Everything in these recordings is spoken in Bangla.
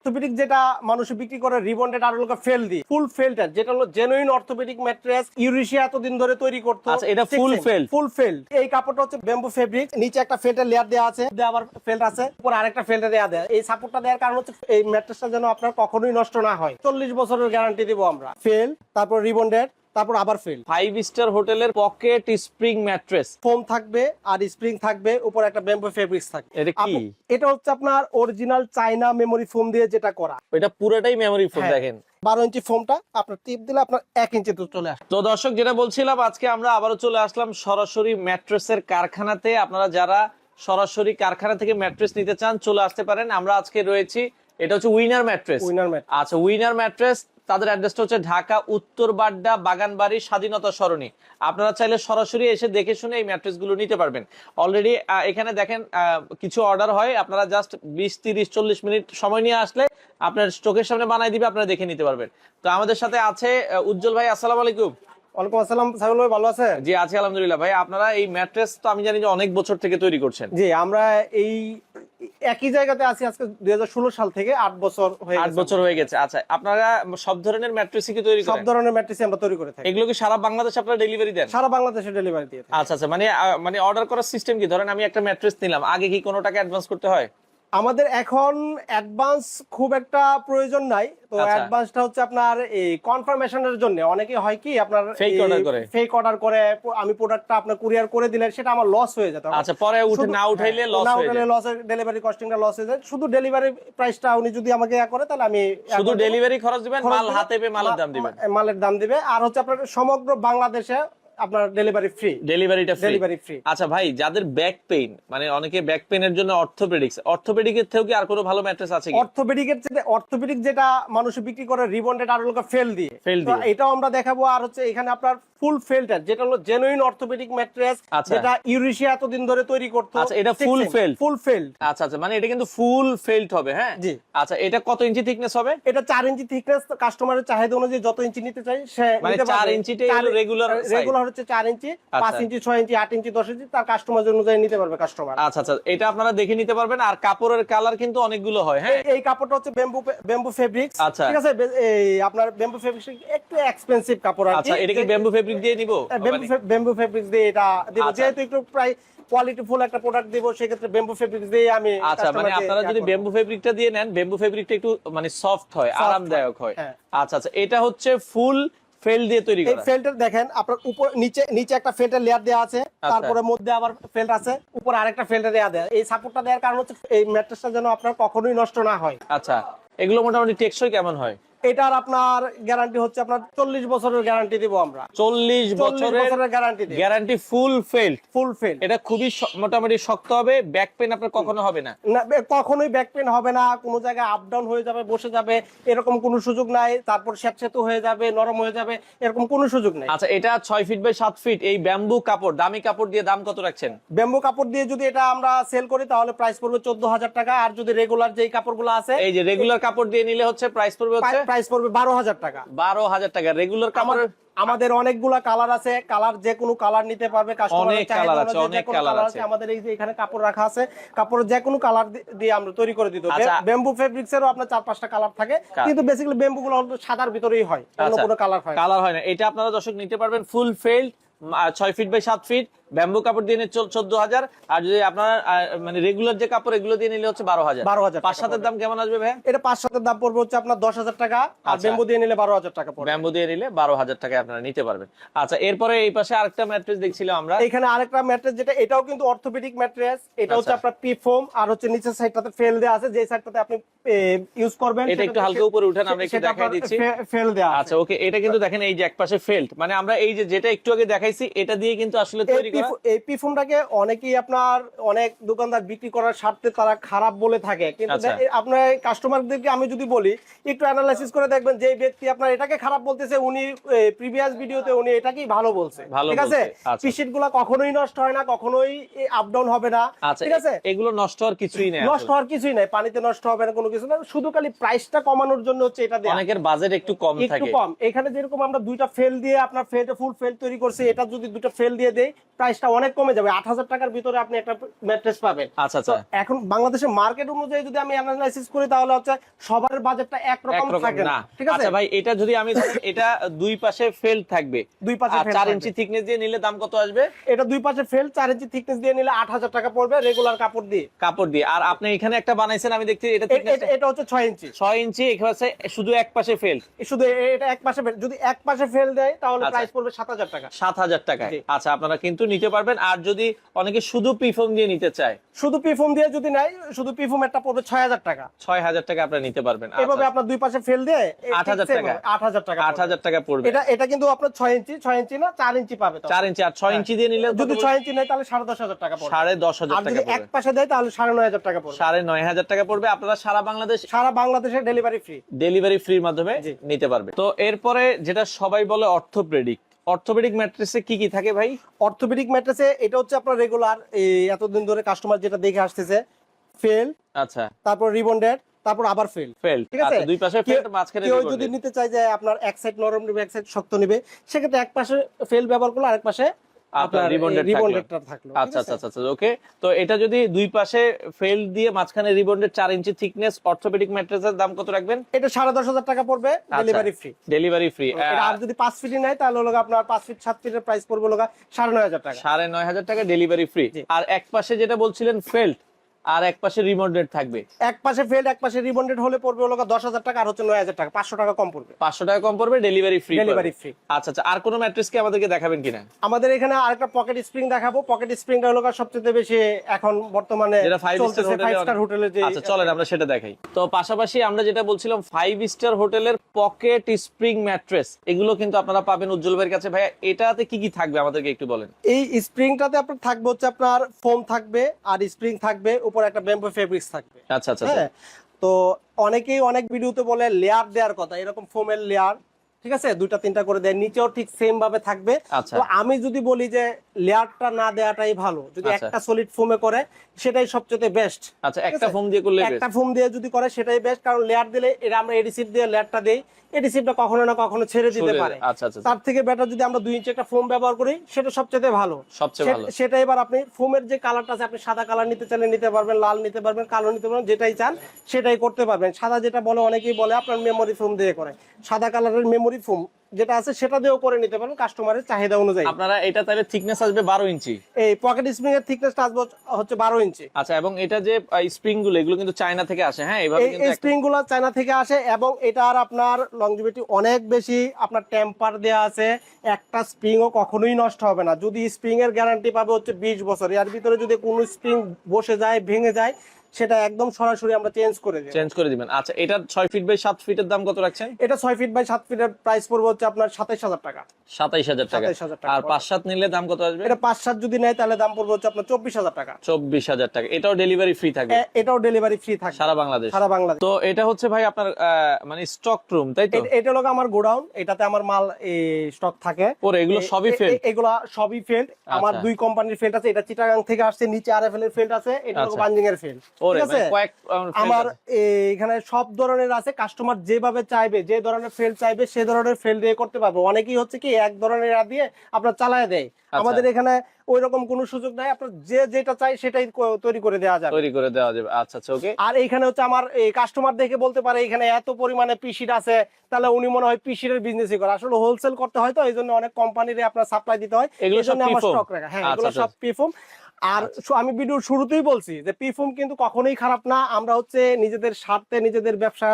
অর্থোপেডিক যেটা মানুষ বিক্রি করে রিবন্ডেড আর হলো ফেল দিয়ে ফুল ফেলটার যেটা হলো জেনুইন অর্থোপেডিক ম্যাট্রেস ইউরেশিয়া এতদিন ধরে তৈরি করতো। আচ্ছা, এটা ফুল ফেল। এই কাপড়টা হচ্ছে ব্যাম্বু ফেব্রিক, নিচে একটা ফেল্টের লেয়ার দেওয়া আছে, আবার ফেল্ট আছে, উপর আরেকটা ফেল্টে দেওয়া দেয়। এই সাপোর্টটা দেওয়ার কারণ হচ্ছে এই ম্যাট্রেসটা যেন আপনার কখনোই নষ্ট না হয়। 40 বছরের গ্যারান্টি দিব আমরা। ফেল, তারপর রিবন্ডেড, তারপর আবার ফেল। 5 স্টার হোটেলের পকেট স্প্রিং ম্যাট্রেস, ফোম থাকবে আর স্প্রিং থাকবে, উপর একটা ব্যাম্বু ফেব্রিক্স থাকবে। এটা কি? এটা হচ্ছে আপনার অরিজিনাল চায়না মেমোরি ফোম দিয়ে যেটা করা। এটা পুরোটাই মেমোরি ফোম। দেখেন 12 ইঞ্চি ফোমটা আপনার টিপ দিলে আপনার 1 ইঞ্চি তো চলে আসে। তো দর্শক, যেটা বলছিলাম, আজকে আমরা আবারও চলে আসলাম সরাসরি ম্যাট্রেসের কারখানাতে। আপনারা যারা সরাসরি কারখানা থেকে ম্যাট্রেস নিতে চান চলে আসতে পারেন। আমরা আজকে রয়েছি, এটা হচ্ছে উইনার ম্যাট্রেস। আচ্ছা, উইনার ম্যাট্রেস, তাদের অ্যাড্রেসটা হচ্ছে ঢাকা উত্তর বাড্ডা বাগানবাড়ি স্বাধীনতা সরণি। আপনারা চাইলে সরাসরি এসে দেখে শুনে এই ম্যাট্রেস গুলো নিতে পারবেন। অলরেডি এখানে দেখেন কিছু অর্ডার হয়, আপনারা জাস্ট 20-30-40 মিনিট সময় নিয়ে আসলে আপনার চোখের সামনে বানাই দিবে, আপনারা দেখে নিতে পারবেন। তো আমাদের সাথে আছে উজ্জ্বল ভাই। আসসালামু আলাইকুম। ওয়ালাইকুম আসসালাম। সাইফুল ভাই ভালো আছেন? জি আছি আলহামদুলিল্লাহ। ভাই, আপনারা এই ম্যাট্রেস তো আমি জানি যে অনেক বছর থেকে তৈরি করছেন। জি, আমরা এই একই জায়গাতে আছি আজকে 2016 সাল থেকে 8 বছর হয়ে গেছে। 8 বছর হয়ে গেছে। আচ্ছা, আপনারা সব ধরনের ম্যাট্রেসই কি তৈরি করেন? সব ধরনের ম্যাট্রেস আমরা তৈরি করে থাকি। এগুলো কি সারা বাংলাদেশে আপনারা ডেলিভারি দেন? সারা বাংলাদেশে ডেলিভারি দিয়ে থাকি। আচ্ছা আচ্ছা, মানে অর্ডার করার সিস্টেম কি? ধরেন আমি একটা ম্যাট্রেস নিলাম, আগে কি কোনো টাকা অ্যাডভান্স করতে হয়? আমাদের এখন অ্যাডভান্স খুব একটা প্রয়োজন নাই। তো অ্যাডভান্সটা হচ্ছে আপনার এই কনফার্মেশনের জন্য। অনেকে হয় কি আপনার ফেক অর্ডার করে, আমি প্রোডাক্টটা আপনার কুরিয়ার করে দিলেন, সেটা আমার লস হয়ে যেত। আচ্ছা, পরে না উঠাইলে লস হয়ে যায়, লসের ডেলিভারি কস্টিংটা লস হয়ে যায়। শুধু ডেলিভারি প্রাইসটা উনি যদি আমাকে করে, তাহলে আমি শুধু ডেলিভারি খরচ দিবেন, মাল হাতে পেয়ে মালের দাম দিবেন। মালের দাম দিবে। আর হচ্ছে আপনার সমগ্র বাংলাদেশে আপনার ডেলিভারি ফ্রি। আচ্ছা ভাই, যাদের ব্যাক পেইন, মানে অনেকে ব্যাক পেইনের জন্য অর্থোপেডিকের থেকেও কি আর কোনো ভালো ম্যাট্রেস আছে কি? অর্থোপেডিক যেটা মানুষ বিক্রি করে রিবন্ডেড আর হলো ফেল দিয়ে, এটাও আমরা দেখাবো। আর হচ্ছে এখানে আপনার ফুল ফেলটার যেটা হলো জেনুইন অর্থোপেডিক ম্যাট্রেস, যেটা ইউরেশিয়া এতদিন ধরে তৈরি করতো। আচ্ছা, এটা ফুল ফেল্ড। আচ্ছা আচ্ছা, মানে এটা কিন্তু ফুল ফেল্ড হবে। হ্যাঁ জি। আচ্ছা, এটা কত ইঞ্চি থিকনেস হবে? এটা 4 ইঞ্চি থিকনেস। কাস্টমারের চাহিদা অনুযায়ী যত ইঞ্চি নিতে চাই সে নিতে পারবে। 4 ইঞ্চিটাই হলো রেগুলার হচ্ছে 4 ইঞ্চি, 5 ইঞ্চি, 6 ইঞ্চি, 8 ইঞ্চি, 10 ইঞ্চি, তার কাস্টমার অনুযায়ী নিতে পারবে কাস্টমার। আচ্ছা আচ্ছা, এটা আপনারা দেখে নিতে পারবেন। আর কাপড়ের কালার কিন্তু অনেকগুলো হয়। হ্যাঁ, এই কাপড়টা হচ্ছে ব্যাম্বু ফেব্রিক্স। আচ্ছা, ঠিক আছে। এই আপনার ব্যাম্বু ফেব্রিক্স একটু এক্সপেন্সিভ কাপড়। আচ্ছা, এটা কি ব্যাম্বু ফেব্রিক দিয়ে নিব? ব্যাম্বু ফেব্রিক্স দিয়ে এটা দিব, যেহেতু একটু প্রায় কোয়ালিটিফুল একটা প্রোডাক্ট দিব, সেক্ষেত্রে ব্যাম্বু ফেব্রিক্স দিয়ে আমি। আচ্ছা, মানে আপনারা যদি ব্যাম্বু ফেব্রিকটা দিয়ে নেন, ব্যাম্বু ফেব্রিকটা একটু মানে সফট হয়, আরামদায়ক হয়। আচ্ছা আচ্ছা, এটা হচ্ছে ফুল ফেল দিয়ে তৈরি করা। এই ফেল্টার দেখেন আপনার উপর নিচে একটা ফেল্টার লেয়ার দেওয়া আছে, তারপরে মধ্যে আবার ফেল্ট আছে, উপর আরেকটা ফেল্টার দেওয়া দেয়। এই সাপোর্টটা দেওয়ার কারণ হচ্ছে এই ম্যাট্রেসটা যেন আপনার কখনোই নষ্ট না হয়। আচ্ছা, এগুলো মোটামুটি টেকসই কেমন হয়? এটার আপনার গ্যারান্টি হচ্ছে আপনার 40 বছরের গ্যারান্টি দিব আমরা। 40 বছরের গ্যারান্টি ফুল ফেল্ড। এটা খুবই মোটামুটি শক্ত হবে, ব্যাক পেইন আপনার কখনো হবে না। কখনোই ব্যাক পেইন হবে না। কোনো জায়গায় আপ ডাউন হয়ে যাবে, বসে যাবে, এরকম কোনো সুযোগ নাই। তারপর স্যাঁতস্যাঁতে হয়ে যাবে, নরম হয়ে যাবে, এরকম কোনো সুযোগ নাই। আচ্ছা, এটা 6 ফিট বাই 7 ফিট এই ব্যাম্বু কাপড়, দামি কাপড় দিয়ে দাম কত রাখছেন? ব্যাম্বু কাপড় দিয়ে যদি এটা আমরা সেল করি তাহলে প্রাইস পড়বে 14,000 টাকা। আর যদি রেগুলার যেই কাপড়গুলো আছে, এই যে রেগুলার কাপড় দিয়ে নিলে হচ্ছে প্রাইস পড়বে 12,000 টাকা। 12,000 টাকা রেগুলার কাপড়। আমাদের অনেকগুলা কালার আছে, কালার যে কোনো কালার নিতে পারবে কাস্টমার। অনেক কালার আছে। আমাদের এই যে এখানে কাপড় রাখা আছে, কাপড়ের যে কোনো কালার দিয়ে আমরা তৈরি করে দিতে। ব্যাম্বু ফেব্রিক্স এরও আপনার 4-5টা কালার থাকে, কিন্তু বেসিক্যালি ব্যাম্বু গুলো সাদার ভিতরেই হয়, অন্য কোনো কালার হয় না। এটা আপনারা দর্শক নিতে পারবেন full felt, 6 feet by 7 feet bamboo কাপড় দিয়ে 14,000। আর যদি আপনার মানে রেগুলার যে কাপড় এগুলো দিয়ে নিলে হচ্ছে 12,000। 5-7 দাম কেমন আসবে ভাই? এটা 5-7 দাম পড়বে হচ্ছে আপনার 10,000 টাকা। আর ব্যাম্বু দিয়ে নিলে 12,000 টাকা পড়বে। ব্যাম্বু দিয়ে নিলে 12,000 টাকায় আপনারা নিতে পারবেন। আচ্ছা, এরপরে এই পাশে আরেকটা ম্যাট্রেস দেখছিলাম আমরা। এখানে আরেকটা ম্যাট্রেস, যেটা এটাও কিন্তু অর্থোপেডিক ম্যাট্রেস। এটা হচ্ছে আপনার পি ফোম, আর হচ্ছে নিচের সাইডটাতে ফেল দেয়া আছে, যে সাইডটাতে আপনি ইউজ করবেন। এটা একটু হালকা উপরে উঠান, আমরা একটু দেখাই দিচ্ছি। ফেল দেয়া আছে। আচ্ছা, ওকে। এটা কিন্তু দেখেন এই যে একপাশে ফেল্ড, মানে আমরা এই যে যেটা একটু আগে দেখাইছি এটা দিয়ে কিন্তু আসলে তৈরি করা। এই পি ফোমটাকে অনেকেই আপনার অনেক দোকানদার বিক্রি করার স্বার্থে তারা খারাপ বলে থাকে, কিন্তু আপনার কাস্টমারদেরকে আমি যদি বলি একটু অ্যানালাইসিস করে দেখবেন, যে ব্যক্তি আপনার এটাকে খারাপ বলতেছে উনি প্রিভিয়াস ভিডিওতে উনি এটাকেই ভালো বলছে। ঠিক আছে। পিসিট গুলা কখনোই নষ্ট হয় না, কখনোই আপ ডাউন হবে না। ঠিক আছে। এগুলো নষ্ট হওয়ার কিছুই নাই, পানিতে নষ্ট হবে না, কোনো কিছু না। শুধু খালি প্রাইসটা কমানোর জন্য হচ্ছে এটা দেয়া। অনেকের বাজেট একটু কম থাকে। এখানে যেরকম আমরা দুইটা ফেল দিয়ে আপনার ফুল ফেল তৈরি করছি, এটা যদি দুটো ফেল দিয়ে দেই প্রাইসটা অনেক কমে যাবে। 8,000 টাকার ভিতরে আপনি একটা ম্যাট্রেস পাবেন। আচ্ছা তো আচ্ছা, এখন বাংলাদেশের মার্কেট অনুযায়ী যদি আমি অ্যানালাইসিস করি তাহলে হচ্ছে সবার বাজেটটা একরকম একরকম থাকে না। না, ঠিক আছে? আচ্ছা ভাই, এটা যদি আমি ধরেন এটা দুই পাশে ফেল থাকবে, দুই পাশে আর fail 4 থাকবে। ইঞ্চি থিকনেস দিয়ে নিলে দাম কত আসবে? এটা দুই পাশে ফেল 4 ইঞ্চি থিকনেস দিয়ে নিলে 8,000 টাকা পড়বে রেগুলার কাপড় দিয়ে। কাপড় দিয়ে। আর আপনি এখানে একটা বানাইছেন আমি দেখছি, এটা এটা হচ্ছে 6 ইঞ্চি। 6 ইঞ্চি, এখানে শুধু এক পাশে ফেল। শুধু এটা এক পাশে fail। যদি এক পাশে ফেল দেয় তাহলে আচ্ছা। প্রাইস পড়বে 7,000 টাকা। 7,000 টাকায়। জি। আচ্ছা, আপনারা কিন্তু নিতে পারবেন। আর যদি অনেকে শুধু পিফোম দিয়ে নিতে চায়, শুধু পিফোম দিয়ে যদি নাই, শুধু পিফোম একটা পড়বে 6,000 টাকা। 6,000 টাকা আপনারা নিতে পারবেন। এভাবে আপনার দুই পাশে ফেল দিয়ে 8,000 টাকা। 8,000 টাকা। 8,000 টাকা পড়বে। এটা কিন্তু আপনার 6 ইঞ্চি না 4 ইঞ্চি পাবে তো। 4 ইঞ্চি আর 6 ইঞ্চি দিয়ে নিলে যদি 6 ইঞ্চি নেয় তাহলে 10,500 টাকা পড়বে। 10,500 আর টাকা যদি পড়বে। এক পাশে দেয় তাহলে 9,500 টাকা পড়বে। 9,500 টাকা পড়বে। আপনারা সারা বাংলাদেশে ডেলিভারি ফ্রি। ডেলিভারি ফ্রির মাধ্যমে জি। নিতে পারবে। তো এরপরে যেটা সবাই বলে অর্থোপেডিক ম্যাট্রেসে কি কি থাকে ভাই? অর্থোপেডিক ম্যাট্রেসে এটা হচ্ছে আপনার রেগুলার এতদিন ধরে কাস্টমার যেটা দেখে আসতেছে, ফেল, আচ্ছা, তারপর রিবন্ডেড, তারপর আবার ফেল। ফেল, ঠিক আছে? দুই পাশে ফেল, মাঝখানে কেউ রিবন্ডেড। যদি নিতে চায় যে আপনার এক সাইড নরম নিবে এক সাইড শক্ত নিবে, সেক্ষেত্রে এক পাশে ফেল ব্যবহার করলে আরেক পাশে আপনার রিবন্ডেডটা থাকলো। আচ্ছা আচ্ছা আচ্ছা, ওকে। তো এটা যদি দুই পাশে ফেল দিয়ে মাঝখানে রিবন্ডেড 4 ইঞ্চি থিকনেস অর্থোপেডিক ম্যাট্রেসের দাম কত রাখবেন? এটা 10,500 টাকা পড়বে, ডেলিভারি ফ্রি। Delivery free. আর যদি 5 ফিট নেয় তাহলে হলো আপনার 5 ফিট 7 ফিটের প্রাইস পড়বে হলো 9,500 টাকা। 9,500 টাকা ডেলিভারি ফ্রি। জি। আর এক পাশে যেটা বলছিলেন ফেল্ট, আর এক পাশে রিবন্ডেড থাকবে। এক পাশে ফেল্ড এক পাশে রিবন্ডেড হলে পড়বে হলো 10,000 টাকা, আর হচ্ছে 9,000 টাকা, 500 টাকা কম পড়বে। 500 টাকা কম পড়বে, ডেলিভারি ফ্রি। Delivery free. আচ্ছা আচ্ছা, আর কোনো ম্যাট্রেস কি আমাদেরকে দেখাবেন কিনা? আমাদের এখানে আরেকটা পকেট স্প্রিং দেখাবো। পকেট স্প্রিংটা হলো সবচেয়ে বেশি এখন বর্তমানে যেটা 5 স্টার হোটেলে যে। আচ্ছা, চলেন আমরা সেটা দেখাই। তো পাশাপাশি আমরা যেটা বলছিলাম 5 স্টার হোটেলের পকেট স্প্রিং ম্যাট্রেস, এগুলো কিন্তু আপনারা পাবেন উজ্জ্বল ভাইয়ের কাছে। ভাইয়া, এটাতে কি কি থাকবে আমাদেরকে একটু বলেন। এই স্প্রিংটাতে আপনার থাকবে হচ্ছে আপনার ফোম থাকবে, আর স্প্রিং থাকবে, উপর একটা ব্যাম্বো ফেব্রিক্স থাকবে। আচ্ছা আচ্ছা, হ্যাঁ, তো অনেকেই অনেক ভিডিওতে বলে লেয়ার দেওয়ার কথা, এরকম ফোমের লেয়ার, ঠিক আছে, 2টা 3টা করে দেয়, নিচেও ঠিক সেম ভাবে থাকবে। আচ্ছা। তো আমি যদি বলি যে লেয়ারটা না দেওয়াটাই ভালো, যদি আচ্ছা। একটা সলিড ফোমে করে সেটাই সবচেয়ে বেস্ট। আচ্ছা, একটা ফোম দিয়ে করলে একটা ফোম দিয়ে যদি করে সেটাই বেস্ট, কারণ লেয়ার দিলে এটা আমরা এডিসিভ দিয়ে লেয়ারটা দেই, এডিসিভটা কখনো না কখনো ছেড়ে দিতে পারে। আচ্ছা আচ্ছা, তার থেকে বেটার যদি আমরা 2 ইঞ্চি একটা ফোম ব্যবহার করি, সেটা সবচেয়ে ভালো। সবচেয়ে ভালো। সেটা এবার আপনি ফোমের যে কালারটা আছে, আপনি সাদা কালার নিতে চাইলে নিতে পারবেন, লাল নিতে পারবেন, কালো নিতে পারবেন, যেটাই চান সেটাই করতে পারবেন। সাদা যেটা বলে অনেকেই বলে আপনার মেমোরি ফোম দিয়ে করে, সাদা কালারের মেমোরি ফোম যেটা আছে সেটা দিয়েও করে নিতে পারবেন কাস্টমারের চাহিদা অনুযায়ী। আপনারা এটা তাহলে থিকনেস আসবে 12 ইঞ্চি। এই পকেট স্প্রিং এর থিকনেসটা আসবে হচ্ছে 12 ইঞ্চি। আচ্ছা, এবং এটা যে স্প্রিং গুলো, এগুলো কিন্তু চায়না থেকে আসে। হ্যাঁ, এইভাবে এই কিন্তু স্প্রিং গুলো চায়না থেকে আসে, এবং এটার আপনার লংজিভিটি অনেক বেশি। আপনার টেম্পার দেয়া আছে, একটা স্প্রিংও কখনোই নষ্ট হবে না। যদি স্প্রিং এর গ্যারান্টি পাবে হচ্ছে 20 বছর। এর ভিতরে যদি কোনো স্প্রিং বসে যায়, ভেঙে যায়, সেটা একদম সরাসরি আমরা চেঞ্জ করে দিবেন। আচ্ছা, এটা 6 ফিট বাই 7 ফিটের দাম কত রাখছেন? এটা 6 ফিট বাই 7 ফিটের প্রাইস পড়বে হচ্ছে আপনার 27,000 টাকা। 27,000 টাকা। 27,000 টাকা। আর 5-7 নিলে দাম কত আসবে? এটা 5-7 যদি নেয় তাহলে দাম পড়বে হচ্ছে আপনার 24,000 টাকা। 24,000 টাকা। এটাও ডেলিভারি ফ্রি থাকবে? এটাও ডেলিভারি ফ্রি থাকবে সারা বাংলাদেশ। সারা বাংলাদেশ। তো এটা হচ্ছে ভাই আপনার মানে স্টক রুম, তাই তো? এটা হলো আমার গোডাউন, এটাতে আমার মাল স্টক থাকে। ওরে, এগুলো সবই ফেল? এগুলা সবই ফেল। আমার 2 কোম্পানির ফেল্ট আছে, এটা চিটাগাং থেকে আসছে, নিচে আরএফএল এর ফেল্ট আছে, এটা হলো বানজিং এর ফেল্ট। ওরে, ঠিক আছে, মানে কয়েক আমার এখানে সব ধরনের আছে। কাস্টমার যেভাবে চাইবে, যে ধরনের ফেল্ট চাইবে সে ধরনের ফেল্ট দিয়ে করতে পারবে। অনেকেই হচ্ছে কি এক ধরনের দিয়ে আপনার চালায় দেয়। আমাদের এখানে ওই রকম কোনো সুযোগ নাই, আপনার যে যেটা চাই সেটাই তৈরি করে দেওয়া যাবে। আচ্ছা আচ্ছা, ওকে। আর এইখানে হচ্ছে আমার এই কাস্টমার দেখে বলতে পারে এখানে এত পরিমাণে পিসির আছে, তাহলে উনি মনে হয় পিসির বিজনেসই করে। আসলে হোলসেল করতে হয়, তো এই জন্য অনেক কোম্পানির আপনার সাপ্লাই দিতে হয়, এগুলো এই জন্য সব আমার পিফোম? স্টক রাখা। হ্যাঁ, এগুলো আচ্ছা, সব পিফোম। আর আমি ভিডিওর শুরুতেই বলছি যে পিফোম কিন্তু কখনোই খারাপ না। আমরা হচ্ছে নিজেদের স্বার্থে, নিজেদের ব্যবসা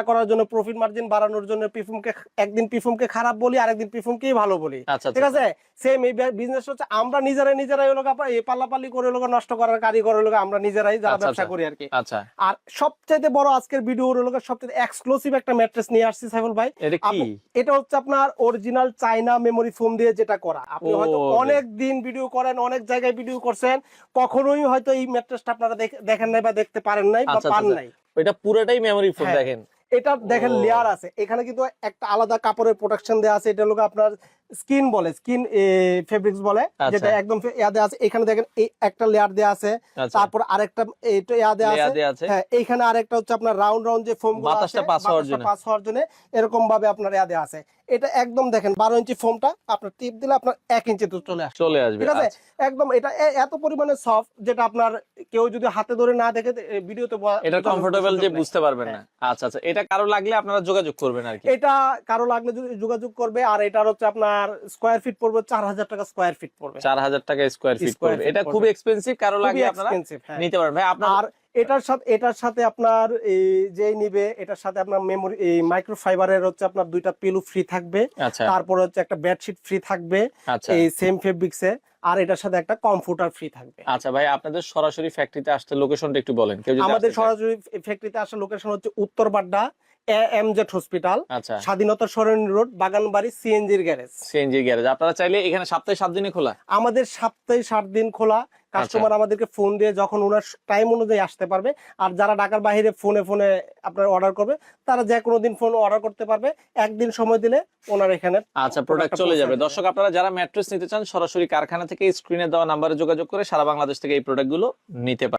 করার জন্য, প্রফিট মার্জিন বাড়ানোর জন্য পিফোমকে একদিন পিফোমকে খারাপ বলি, আরেকদিন পিফোমকেই ভালো বলি। আচ্ছা, ঠিক আছে, সেম এই বিজনেস হচ্ছে আমরা নিজেরাই হলো এই পাল্লাপাল্লি করে হলো নষ্ট করার কারিগর হলো আমরা নিজেরাই যারা ব্যবসা করি আর কি। আচ্ছা। আর সবচাইতে বড় আজকের ভিডিও হলো সবচেয়ে এক্সক্লুসিভ একটা ম্যাট্রেস নিয়ে আসছি সাইফুল ভাই। এটা কি? এটা হচ্ছে আপনার অরিজিনাল চায়না মেমোরি ফোম দিয়ে যেটা করা। আপনি হয়তো অনেক দিন ভিডিও করেন, অনেক জায়গায় ভিডিও করছেন, কখনোই হয়তো এই ম্যাট্রেসটা আপনারা দেখেন নাই বা দেখতে পারেন নাই বা পান নাই। এটা পুরোটাই মেমোরি ফোম। দেখেন, এটা দেখেন লেয়ার আছে, এখানে কিন্তু একটা আলাদা কাপড়ের প্রোটেকশন দেওয়া আছে। এটা হলো আপনার স্কিন বলে, স্কিন ফেব্রিক্স বলে, আচ্ছা। যেটা একদম ইয়াদে আছে। এখানে দেখেন এই একটা লেয়ার দেয়া আছে, আচ্ছা। তারপর আরেকটা এইটা ইয়াদে লেয়ার আছে। দেয়া আছে। হ্যাঁ, এইখানে আরেকটা হচ্ছে আপনার রাউন্ড রাউন্ড যে ফোম গুলো আছে, বাতাসটা পাস হওয়ার জন্য। পাস হওয়ার জন্য এরকম ভাবে আপনার ইয়াদে আছে। এটা একদম দেখেন 12 ইঞ্চি ফোমটা আপনার টিপ দিলে আপনার 1 ইঞ্চি তো চলে আসে, চলে আসবে। ঠিক আছে। আচ্ছা। একদম এটা এত পরিমাণে সফট, যেটা আপনার কেউ যদি হাতে ধরে না দেখে ভিডিওতে এটা কমফোর্টেবল যে বুঝতে পারবেন না। আচ্ছা আচ্ছা, এটা কারো লাগলে আপনারা যোগাযোগ করবেন আর কি। এটা কারো লাগলে যদি যোগাযোগ করবে। আর এটার হচ্ছে আপনার স্কয়ার ফিট পড়বে 4000 টাকা স্কয়ার ফিট পড়বে, 4000 টাকা স্কয়ার ফিট স্কয়ার পড়বে। ফিট এটা খুব পড়বে। এক্সপেন্সিভ, কারো খুবই লাগলে আপনারা expensive, হ্যাঁ। নিতে পারেন ভাই। আপনার আর এটার সাথে আপনার যেই নিবে, এটার সাথে আপনার মেমোরি মাইক্রো ফাইবারের হচ্ছে আপনার 2টা পিলো ফ্রি থাকবে। আচ্ছা তারপরে হচ্ছে একটা বেডশিট ফ্রি থাকবে আচ্ছা এই সেম ফেব্রিক্সে। আর এটার সাথে একটা কমফোর্টার ফ্রি থাকবে। আচ্ছা ভাই, আপনাদের সরাসরি ফ্যাক্টরিতে আসতে লোকেশনটা একটু বলেন। কেউ যদি আমাদের আসতে চায়। সরাসরি ফ্যাক্টরিতে আসার লোকেশন হচ্ছে উত্তর বাড্ডা এমজেড হসপিটাল, আচ্ছা, স্বাধীনতা সরণি রোড, বাগানবাড়ি, সিএনজির গ্যারেজ। CNG garage. আপনারা চাইলে এখানে সপ্তাহে 7 দিনে খোলা। আমাদের সপ্তাহে 7 দিন খোলা। কাস্টমার আমাদেরকে ফোন দিয়ে যখন ওনার টাইম অনুযায়ী আসতে পারবে। আর যারা ঢাকার বাইরে ফোনে আপনার অর্ডার করবে, তারা যে কোনো দিন ফোন অর্ডার করতে পারবে। একদিন সময় দিলে ওনার এখানে আচ্ছা, প্রোডাক্ট চলে যাবে। দর্শক, আপনারা যারা ম্যাট্রেস নিতে চান সরাসরি কারখানা থেকে স্ক্রিনে দেওয়া নাম্বারে যোগাযোগ করে সারা বাংলাদেশ থেকে এই প্রোডাক্টগুলো নিতে পারেন।